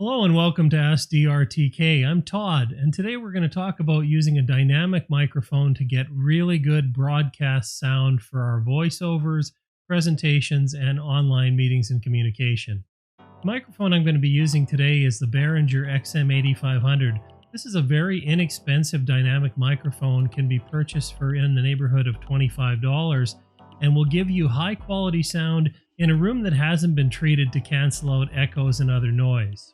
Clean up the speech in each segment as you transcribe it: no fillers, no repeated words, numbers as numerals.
Hello and welcome to Ask DRTK. I'm Todd, and today we're going to talk about using a dynamic microphone to get really good broadcast sound for our voiceovers, presentations, and online meetings and communication. The microphone I'm going to be using today is the Behringer XM8500. This is a very inexpensive dynamic microphone, can be purchased for in the neighborhood of $25, and will give you high quality sound in a room that hasn't been treated to cancel out echoes and other noise.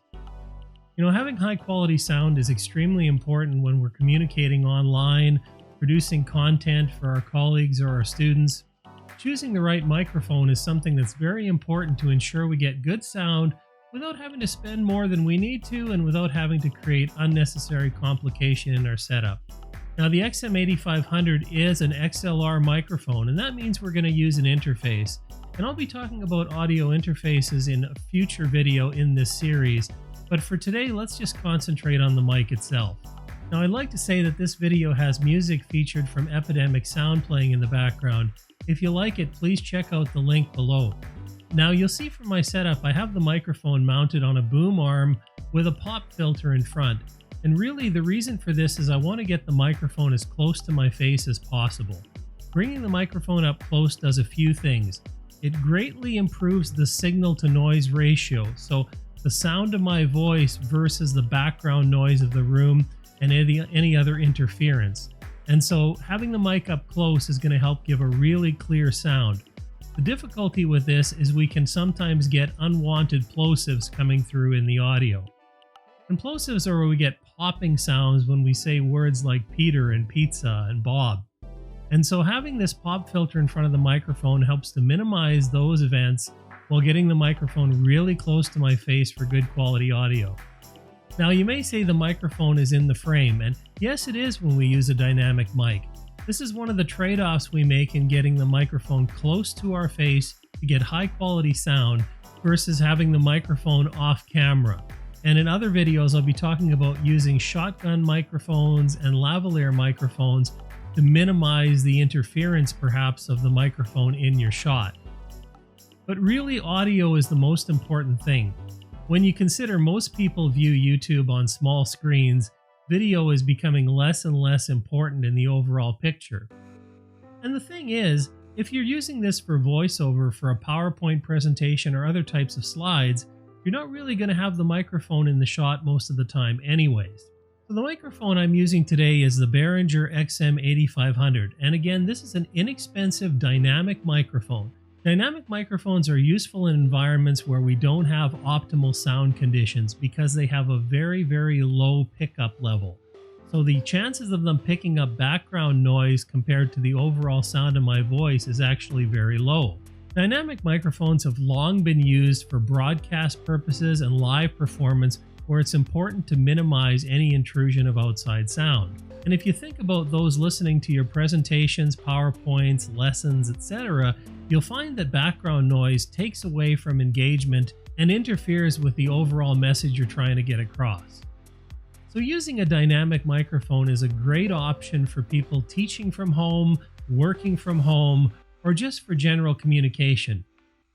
You know, having high quality sound is extremely important when we're communicating online, producing content for our colleagues or our students. Choosing the right microphone is something that's very important to ensure we get good sound without having to spend more than we need to and without having to create unnecessary complication in our setup. Now, the XM8500 is an XLR microphone, and that means we're going to use an interface. And I'll be talking about audio interfaces in a future video in this series. But for today, let's just concentrate on the mic itself. Now, I'd like to say that this video has music featured from Epidemic Sound playing in the background. If you like it, please check out the link below. Now, you'll see from my setup, I have the microphone mounted on a boom arm with a pop filter in front. And really, the reason for this is I want to get the microphone as close to my face as possible. Bringing the microphone up close does a few things. It greatly improves the signal to noise ratio. So the sound of my voice versus the background noise of the room and any other interference. And so having the mic up close is going to help give a really clear sound. The difficulty with this is we can sometimes get unwanted plosives coming through in the audio. And plosives are where we get popping sounds when we say words like Peter and pizza and Bob. And so having this pop filter in front of the microphone helps to minimize those events while getting the microphone really close to my face for good quality audio. Now, you may say the microphone is in the frame, and yes, it is when we use a dynamic mic. This is one of the trade-offs we make in getting the microphone close to our face to get high quality sound versus having the microphone off camera. And in other videos, I'll be talking about using shotgun microphones and lavalier microphones to minimize the interference perhaps of the microphone in your shot. But really, audio is the most important thing. When you consider most people view YouTube on small screens, video is becoming less and less important in the overall picture. And the thing is, if you're using this for voiceover for a PowerPoint presentation or other types of slides, you're not really going to have the microphone in the shot most of the time anyways. So the microphone I'm using today is the Behringer XM8500, and again, this is an inexpensive dynamic microphone. Dynamic microphones are useful in environments where we don't have optimal sound conditions because they have a very, very low pickup level. So the chances of them picking up background noise compared to the overall sound of my voice is actually very low. Dynamic microphones have long been used for broadcast purposes and live performance where it's important to minimize any intrusion of outside sound. And if you think about those listening to your presentations, PowerPoints, lessons, etc., you'll find that background noise takes away from engagement and interferes with the overall message you're trying to get across. So using a dynamic microphone is a great option for people teaching from home, working from home, or just for general communication.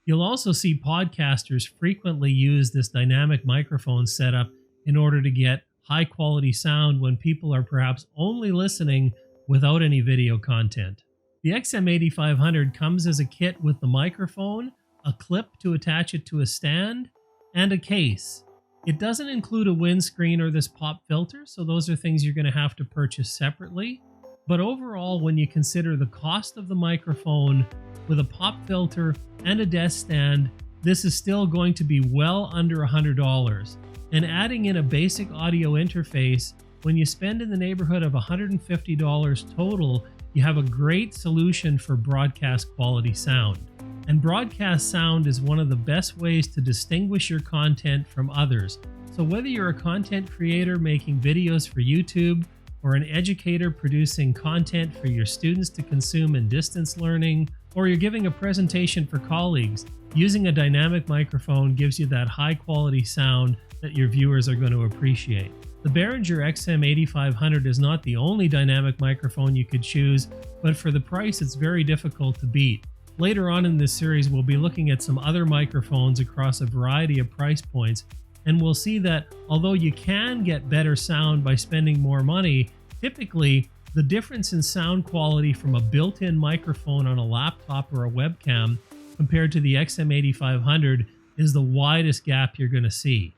You'll also see podcasters frequently use this dynamic microphone setup in order to get high quality sound when people are perhaps only listening without any video content. The XM8500 comes as a kit with the microphone, a clip to attach it to a stand, and a case. It doesn't include a windscreen or this pop filter, so those are things you're going to have to purchase separately. But overall, when you consider the cost of the microphone with a pop filter and a desk stand, this is still going to be well under $100. And adding in a basic audio interface, when you spend in the neighborhood of $150 total, you have a great solution for broadcast quality sound. And broadcast sound is one of the best ways to distinguish your content from others. So whether you're a content creator making videos for YouTube, or an educator producing content for your students to consume in distance learning, or you're giving a presentation for colleagues, using a dynamic microphone gives you that high quality sound that your viewers are going to appreciate. The Behringer XM8500 is not the only dynamic microphone you could choose, but for the price it's very difficult to beat. Later on in this series, we'll be looking at some other microphones across a variety of price points, And we'll see that although you can get better sound by spending more money, typically the difference in sound quality from a built-in microphone on a laptop or a webcam compared to the XM8500 is the widest gap you're going to see.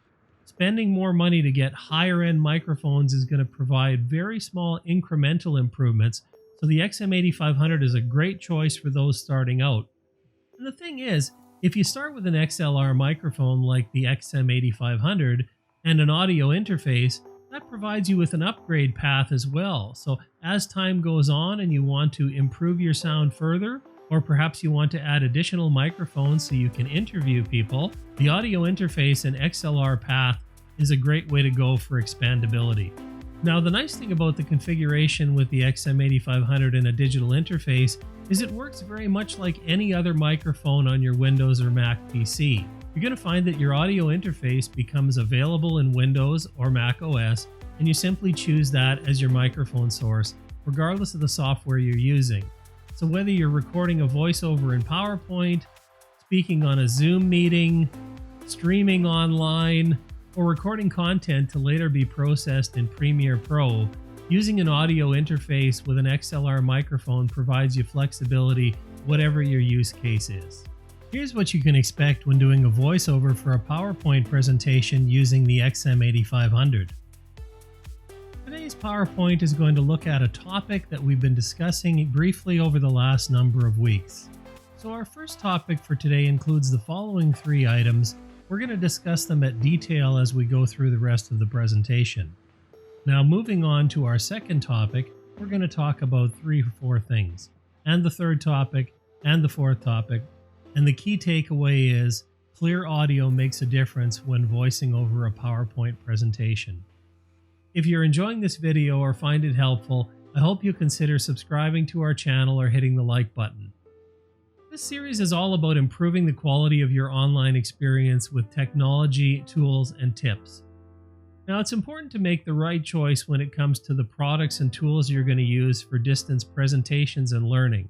Spending more money to get higher-end microphones is going to provide very small incremental improvements, so the XM8500 is a great choice for those starting out. And the thing is, if you start with an XLR microphone like the XM8500 and an audio interface, that provides you with an upgrade path as well. So as time goes on and you want to improve your sound further, or perhaps you want to add additional microphones so you can interview people, the audio interface and XLR path is a great way to go for expandability. Now, the nice thing about the configuration with the XM8500 and a digital interface is it works very much like any other microphone on your Windows or Mac PC. You're going to find that your audio interface becomes available in Windows or Mac OS, and you simply choose that as your microphone source, regardless of the software you're using. So whether you're recording a voiceover in PowerPoint, speaking on a Zoom meeting, streaming online, or recording content to later be processed in Premiere Pro, using an audio interface with an XLR microphone provides you flexibility whatever your use case is. Here's what you can expect when doing a voiceover for a PowerPoint presentation using the XM8500. Today's PowerPoint is going to look at a topic that we've been discussing briefly over the last number of weeks. So our first topic for today includes the following 3 items. We're going to discuss them at detail as we go through the rest of the presentation. Now, moving on to our second topic, we're going to talk about 3 or 4 things, and the third topic, and the fourth topic. And the key takeaway is clear audio makes a difference when voicing over a PowerPoint presentation. If you're enjoying this video or find it helpful, I hope you consider subscribing to our channel or hitting the like button. This series is all about improving the quality of your online experience with technology, tools, and tips. Now, it's important to make the right choice when it comes to the products and tools you're going to use for distance presentations and learning.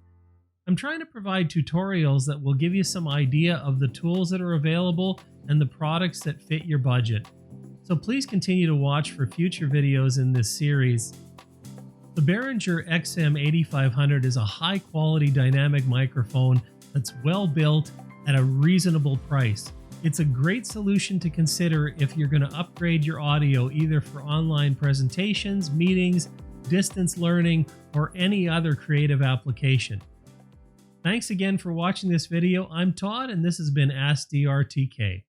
I'm trying to provide tutorials that will give you some idea of the tools that are available and the products that fit your budget. So please continue to watch for future videos in this series. The Behringer XM8500 is a high-quality dynamic microphone that's well built at a reasonable price. It's a great solution to consider if you're going to upgrade your audio either for online presentations, meetings, distance learning, or any other creative application. Thanks again for watching this video. I'm Todd, and this has been Ask DRTK.